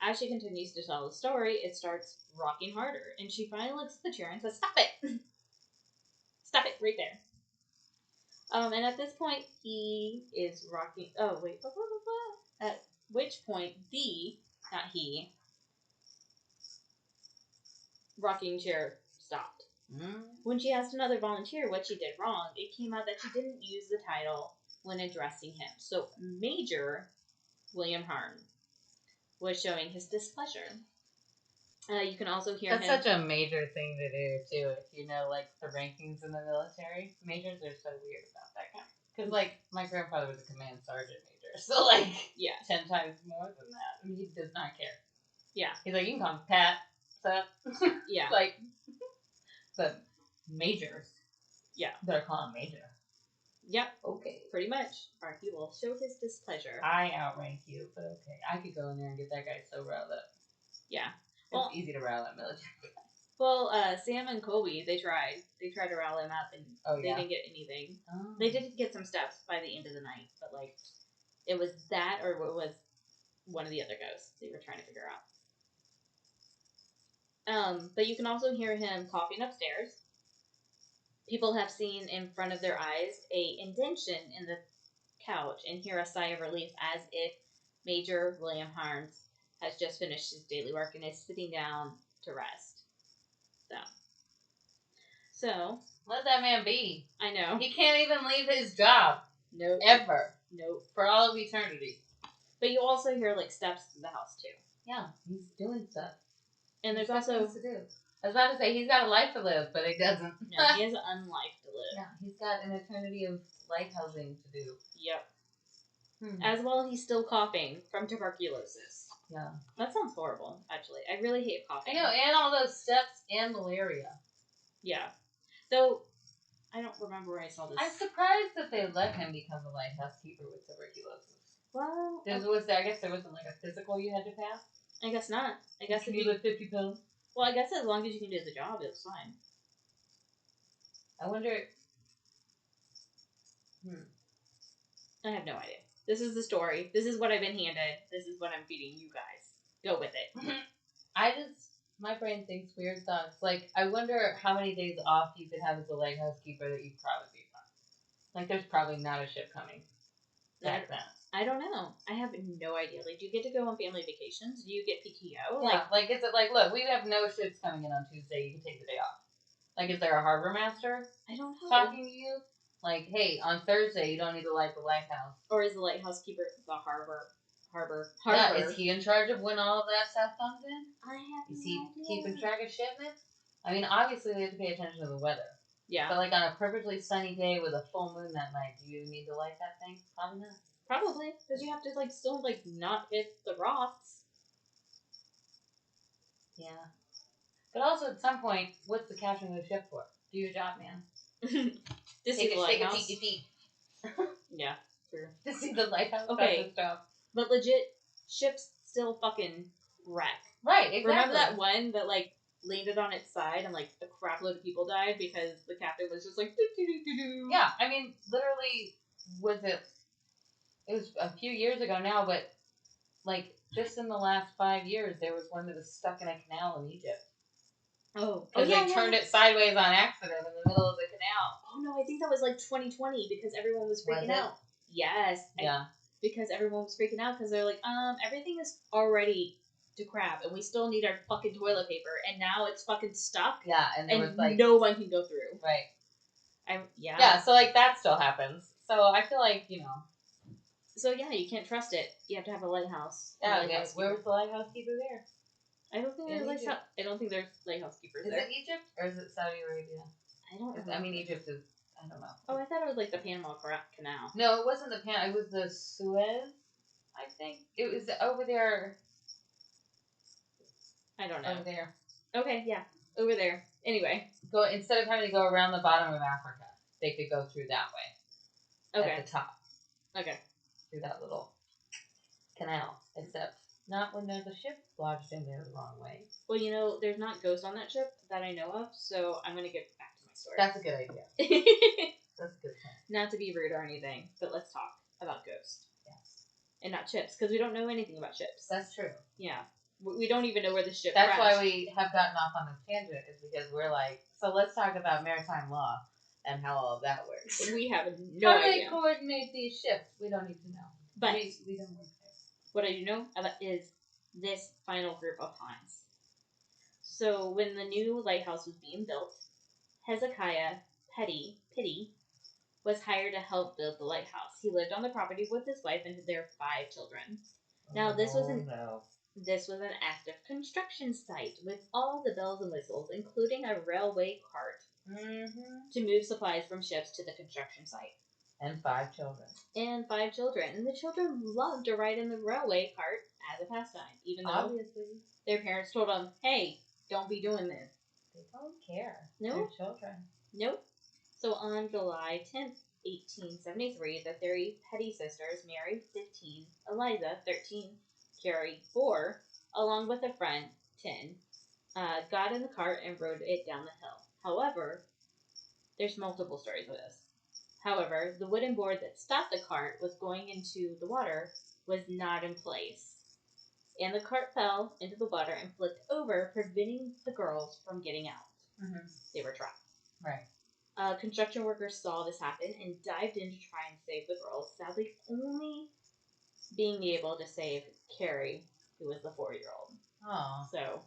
As she continues to tell the story, it starts rocking harder, and she finally looks at the chair and says, "Stop it! Stop it right there." And at this point, he is rocking... Oh, wait. At which point, not he, rocking chair stopped. Mm. When she asked another volunteer what she did wrong, it came out that she didn't use the title when addressing him. So, Major William Harn was showing his displeasure. You can also hear That's such a major thing to do, too. If you know, like, the rankings in the military, majors are so weird about that kind of... Because, like, my grandfather was a command sergeant major, so, like, 10 times more than that. I mean, he does not care. Yeah. He's like, you can call him Pat, so... Yeah. Like, but majors. Yeah. Better call him Major. Yep. Okay. Pretty much. Or he will show his displeasure. I outrank you, but okay. I could go in there and get that guy so riled up. Yeah. Well, it's easy to rile up military guys. Well, Sam and Colby, they tried. They tried to rile him up, and they didn't get anything. Oh. They did get some steps by the end of the night, but, like, it was that or it was one of the other ghosts they were trying to figure out. But you can also hear him coughing upstairs. People have seen in front of their eyes a indentation in the couch and hear a sigh of relief as if Major William Harnes has just finished his daily work and is sitting down to rest. So let that man be. I know. He can't even leave his job. Nope. Ever. Nope. For all of eternity. But you also hear, like, steps through the house, too. Yeah, he's doing stuff. And there's also... to do. I was about to say, he's got a life to live, but he doesn't. No, he has an unlife to live. Yeah, he's got an eternity of lighthousing to do. Yep. As well, he's still coughing from tuberculosis. Yeah. That sounds horrible, actually. I really hate coughing. I know, and all those steps and malaria. Yeah. Though, I don't remember where I saw this. I'm surprised that they let him become the lighthouse keeper with tuberculosis. Well, I guess there wasn't, like, a physical you had to pass? I guess not. I guess if you lift 50 pounds? Well, I guess as long as you can do the job, it's fine. I wonder... I have no idea. This is the story. This is what I've been handed. This is what I'm feeding you guys. Go with it. My brain thinks weird thoughts. Like, I wonder how many days off you could have as a lighthouse keeper that you'd probably be fine. Like, there's probably not a ship coming back then. I don't know. I have no idea. Like, do you get to go on family vacations? Do you get PTO? Yeah, like is it like, look, we have no ships coming in on Tuesday. You can take the day off. Like, is there a harbor master? I don't know. Talking to you? Like, hey, on Thursday, you don't need to light the lighthouse. Or is the lighthouse keeper the harbor? Yeah, is he in charge of when all of that stuff comes in? I have Is he keeping track of shipments? I mean, obviously, they have to pay attention to the weather. Yeah. But, like, on a perfectly sunny day with a full moon that night, do you need to light that thing? Probably not. Probably. Because you have to, like, still, like, not hit the rocks. Yeah. But also, at some point, what's the captain of the ship for? Do your job, man. Take a peek. Yeah, true. To see the lighthouse. Okay. That's his job. But legit, ships still fucking wreck. Right, exactly. Remember that one that, like, landed on its side and, like, a crap load of people died because the captain was just like, doo-doo-doo-doo-doo. Yeah, I mean, literally, it was a few years ago now, but, like, just in the last 5 years, there was one that was stuck in a canal in Egypt. Oh. Because they turned it sideways on accident in the middle of the canal. Oh, no, I think that was like 2020 because everyone was freaking out. Yes. Yeah. Because everyone was freaking out because they're like, everything is already to crap and we still need our fucking toilet paper and now it's fucking stuck. Yeah, and there was like no one can go through. Right. Yeah. Yeah, so like that still happens. So I feel like, you know. So yeah, you can't trust it. You have to have a lighthouse. Yeah, where was the lighthouse keeper there? I don't think there's lighthouse keepers there. Is it Egypt or is it Saudi Arabia? I don't remember. I mean, Egypt is, I don't know. Oh, I thought it was like the Panama Canal. No, it wasn't the Panama. It was the Suez, I think. It was over there. I don't know. Over there. Okay, yeah. Over there. Anyway. Instead of having to go around the bottom of Africa, they could go through that way. Okay. At the top. Okay. Through that little canal. Except not when there's a ship lodged in there the wrong way. Well, you know, there's not ghosts on that ship that I know of, so I'm going to get back to my story. That's a good idea. That's a good plan. Not to be rude or anything, but let's talk about ghosts. Yes. And not ships, because we don't know anything about ships. That's true. Yeah. We don't even know where the ship That's crashed. why we have gotten off on a tangent, is because we're like, so let's talk about maritime law and how all of that works. We have no idea. How do they coordinate these ships? We don't need to know. But we don't work there. What I do know is this final group of haunts. So when the new lighthouse was being built, Hezekiah Petty was hired to help build the lighthouse. He lived on the property with his wife and their 5 children. Now this was an active construction site with all the bells and whistles, including a railway cart to move supplies from ships to the construction site. And 5 children. And the children loved to ride in the railway cart as a pastime, even though obviously their parents told them, "Hey, don't be doing this." They don't care. No. They're children. Nope. So on July 10th, 1873, the 3 Petty sisters, Mary, 15, Eliza, 13, Carrie, 4, along with a friend, 10, got in the cart and rode it down the hill. However, there's multiple stories of this. However, the wooden board that stopped the cart was going into the water was not in place. And the cart fell into the water and flipped over, preventing the girls from getting out. Mm-hmm. They were trapped. Right. Construction workers saw this happen and dived in to try and save the girls, sadly only being able to save Carrie, who was the 4-year-old. Oh. So,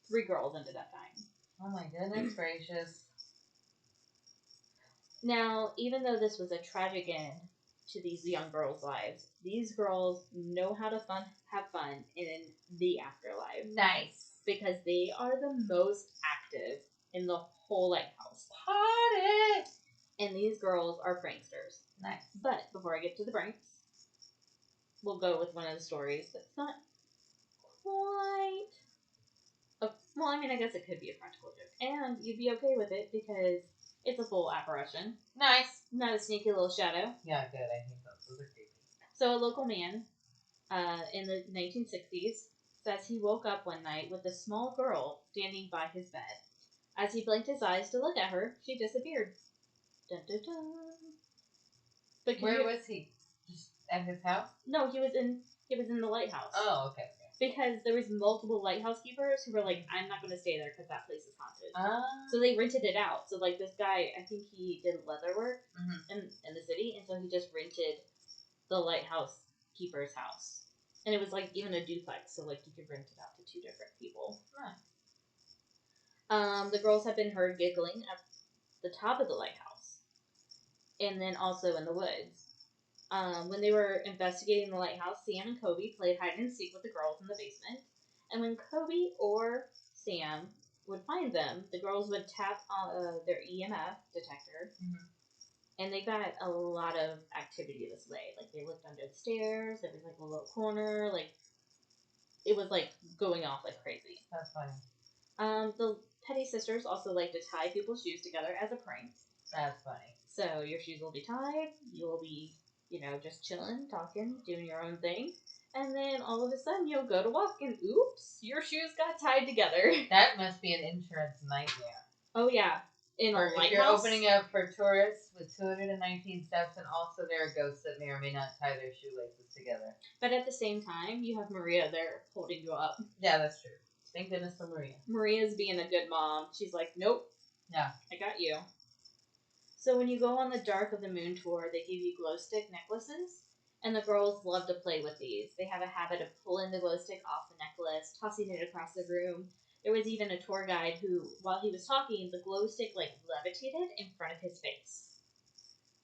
3 girls ended up dying. Oh my goodness gracious. Now, even though this was a tragic end to these young girls' lives, these girls know how to have fun in the afterlife. Nice. Because they are the most active in the whole lighthouse. Party! And these girls are pranksters. Nice. But before I get to the pranks, we'll go with one of the stories that's not quite... well, I mean, I guess it could be a practical joke. And you'd be okay with it because it's a full apparition. Nice. Not a sneaky little shadow. Yeah, good. I hate those. Those are creepy. So a local man in the 1960s says he woke up one night with a small girl standing by his bed. As he blinked his eyes to look at her, she disappeared. Dun, dun, dun. But where was he? Just at his house? No, he was in the lighthouse. Oh, okay. Because there was multiple lighthouse keepers who were like, I'm not going to stay there because that place is haunted. So So they rented it out. So like this guy, I think he did leather work mm-hmm. in the city, and so he just rented the lighthouse keeper's house. And it was like even a duplex, so like you could rent it out to 2 different people. Right. The girls have been heard giggling at the top of the lighthouse, and then also in the woods. When they were investigating the lighthouse, Sam and Kobe played hide and seek with the girls in the basement. And when Kobe or Sam would find them, the girls would tap their EMF detector. Mm-hmm. And they got a lot of activity this way. Like, they looked under the stairs, there was like a little corner, like, it was like going off like crazy. That's funny. The Petty sisters also like to tie people's shoes together as a prank. That's funny. So your shoes will be tied, you will be, just chilling, talking, doing your own thing. And then all of a sudden you'll go to walk and oops, your shoes got tied together. That must be an insurance nightmare. Oh yeah. In a lighthouse. You're opening up for tourists with 219 steps, and also there are ghosts that may or may not tie their shoelaces together. But at the same time, you have Maria there holding you up. Yeah, that's true. Thank goodness for Maria. Maria's being a good mom. She's like, nope. Yeah. I got you. So when you go on the Dark of the Moon tour, they give you glow stick necklaces, and the girls love to play with these. They have a habit of pulling the glow stick off the necklace, tossing it across the room. There was even a tour guide who, while he was talking, the glow stick levitated in front of his face.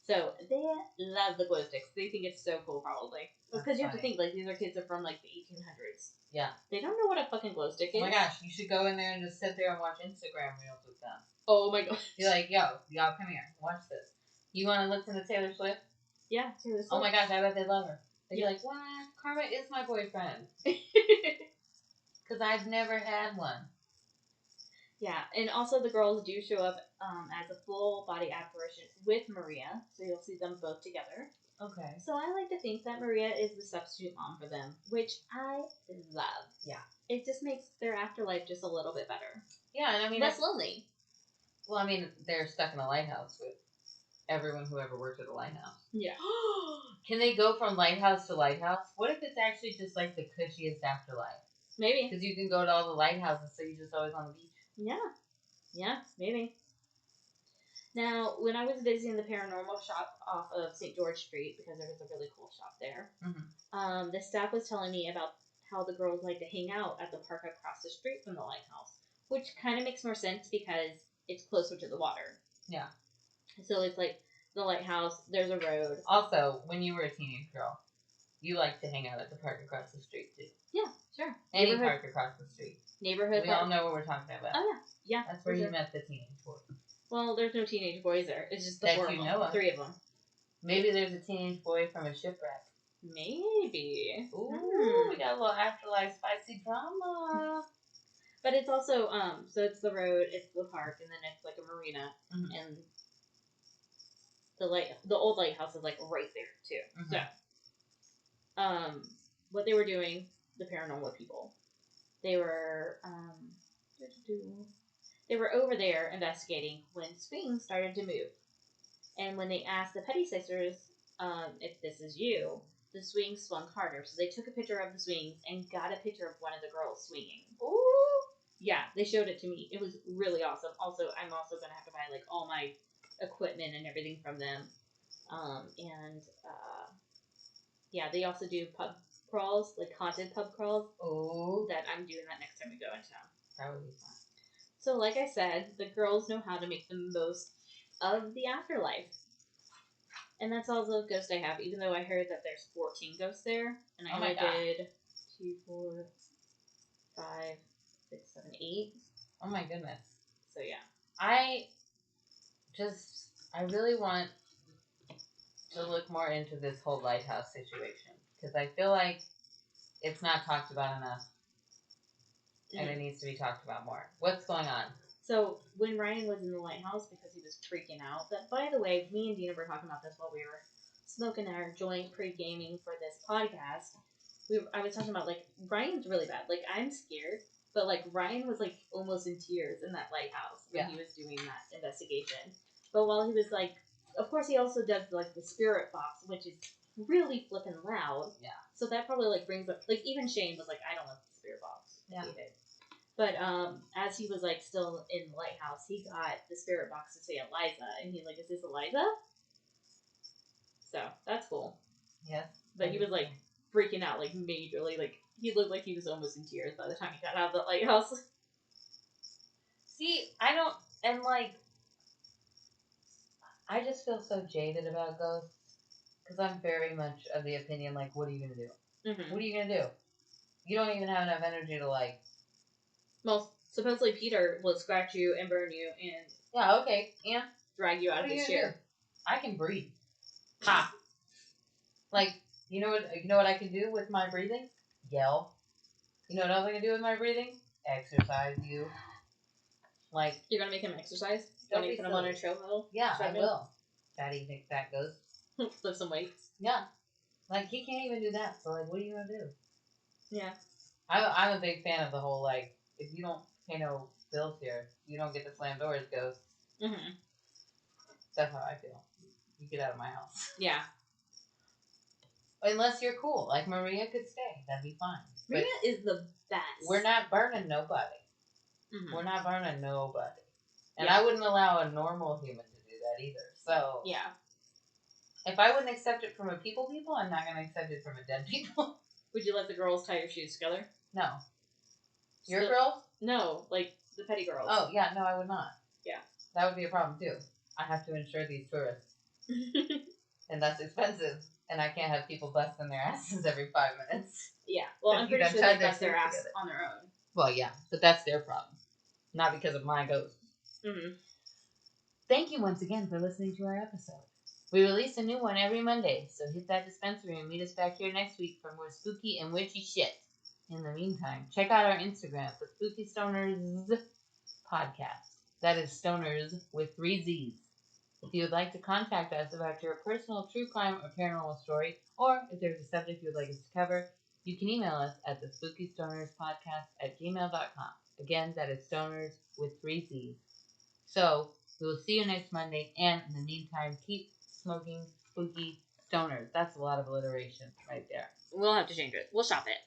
So they love the glow sticks. They think it's so cool, probably. Because you have to think, these are kids that are from, the 1800s. Yeah. They don't know what a fucking glow stick is. Oh my gosh, you should go in there and just sit there and watch Instagram reels with them. Oh my gosh. You're like, yo, y'all come here, watch this. You want to listen to Taylor Swift? Yeah, Taylor Swift. Oh my gosh, I bet they love her. They'd be like, what? Karma is my boyfriend. Because I've never had one. Yeah, and also the girls do show up as a full body apparition with Maria, so you'll see them both together. Okay. So I like to think that Maria is the substitute mom for them, which I love. Yeah. It just makes their afterlife just a little bit better. Yeah, and I mean... less lonely. Well, I mean, they're stuck in a lighthouse with everyone who ever worked at a lighthouse. Yeah. Can they go from lighthouse to lighthouse? What if it's actually just like the cushiest afterlife? Maybe. Because you can go to all the lighthouses, so you're just always on the beach. Yeah. Yeah, maybe. Now, when I was visiting the paranormal shop off of St. George Street, because there was a really cool shop there, the staff was telling me about how the girls like to hang out at the park across the street from the lighthouse, which kind of makes more sense because it's closer to the water. Yeah. So it's like the lighthouse, there's a road. Also, when you were a teenage girl, you liked to hang out at the park across the street, too. Yeah, sure. Any park across the street. Neighborhood We park. all know what we're talking about. Oh, yeah. Yeah. That's where you met the teenage boys. Well, there's no teenage boys there. It's just the that four you of them. know of. 3 of them. Maybe there's a teenage boy from a shipwreck. Maybe. Ooh, we got a little afterlife spicy drama. But it's also, so it's the road, it's the park, and then it's like a marina, and the old lighthouse is like right there too. So, what they were doing, the paranormal people, they were over there investigating when swings started to move, and when they asked the Petty sisters if this is you, the swings swung harder. So they took a picture of the swings and got a picture of one of the girls swinging. Ooh. Yeah, they showed it to me. It was really awesome. Also, I'm also going to have to buy, all my equipment and everything from them. Yeah, they also do pub crawls, haunted pub crawls. Oh. That I'm doing that next time we go in town. That would be fun. So, like I said, the girls know how to make the most of the afterlife. And that's all the ghosts I have, even though I heard that there's 14 ghosts there. And I did 2, 4, 5... 6, 7, 8. Oh my goodness. So yeah. I really want to look more into this whole lighthouse situation. Because I feel like it's not talked about enough. And it needs to be talked about more. What's going on? So when Ryan was in the lighthouse, because he was freaking out, that by the way, me and Denah were talking about this while we were smoking our joint pre-gaming for this podcast. I was talking about, Ryan's really bad. I'm scared. But, Ryan was, almost in tears in that lighthouse when he was doing that investigation. But while he was, of course he also does, the spirit box, which is really flippin' loud. Yeah. So that probably, brings up, even Shane was I don't want the spirit box. Yeah. But, as he was, still in the lighthouse, he got the spirit box to say Eliza. And he's like, is this Eliza? So, that's cool. Yes. But he was, freaking out, majorly, he looked like he was almost in tears by the time he got out of the lighthouse. See, I just feel so jaded about ghosts. Because I'm very much of the opinion, what are you going to do? Mm-hmm. What are you going to do? You don't even have enough energy to, Well, supposedly Peter will scratch you and burn you and... Yeah, okay. And? Drag you out of his chair. I can breathe. Ha! You know what I can do with my breathing? Yell. You know what else I can do with my breathing? Exercise you. You're gonna make him exercise? Don't you put him on a treadmill? Yeah, I will. Fatty big fat ghost. Lift some weights. Yeah. He can't even do that, so what are you gonna do? Yeah. I'm a big fan of the whole, if you don't pay no bills here, you don't get to slam doors, ghosts. Mm-hmm. That's how I feel. You get out of my house. Yeah. Unless you're cool. Maria could stay. That'd be fine. Maria is the best. We're not burning nobody. Mm-hmm. We're not burning nobody. And I wouldn't allow a normal human to do that either. So yeah. If I wouldn't accept it from a people, I'm not going to accept it from a dead people. Would you let the girls tie your shoes together? No. Your girls? No, like the petty girls. Oh, yeah, no, I would not. Yeah. That would be a problem, too. I have to insure these tourists. And that's expensive. And I can't have people busting their asses every 5 minutes. Yeah. Well, I'm pretty sure they bust their ass together on their own. Well, yeah, but that's their problem. Not because of my ghost. Mm-hmm. Thank you once again for listening to our episode. We release a new one every Monday, so hit that dispensary and meet us back here next week for more spooky and witchy shit. In the meantime, check out our Instagram for Spooky Stonerzzz Podcast. That is Stonerzzz with 3 Z's. If you would like to contact us about your personal true crime or paranormal story, or if there's a subject you would like us to cover, you can email us at the Spooky Stonerzzz Podcast at gmail.com. Again, that is Stonerzzz with 3 Z's. So, we will see you next Monday, and in the meantime, keep smoking spooky stoners. That's a lot of alliteration right there. We'll have to change it. We'll shop it.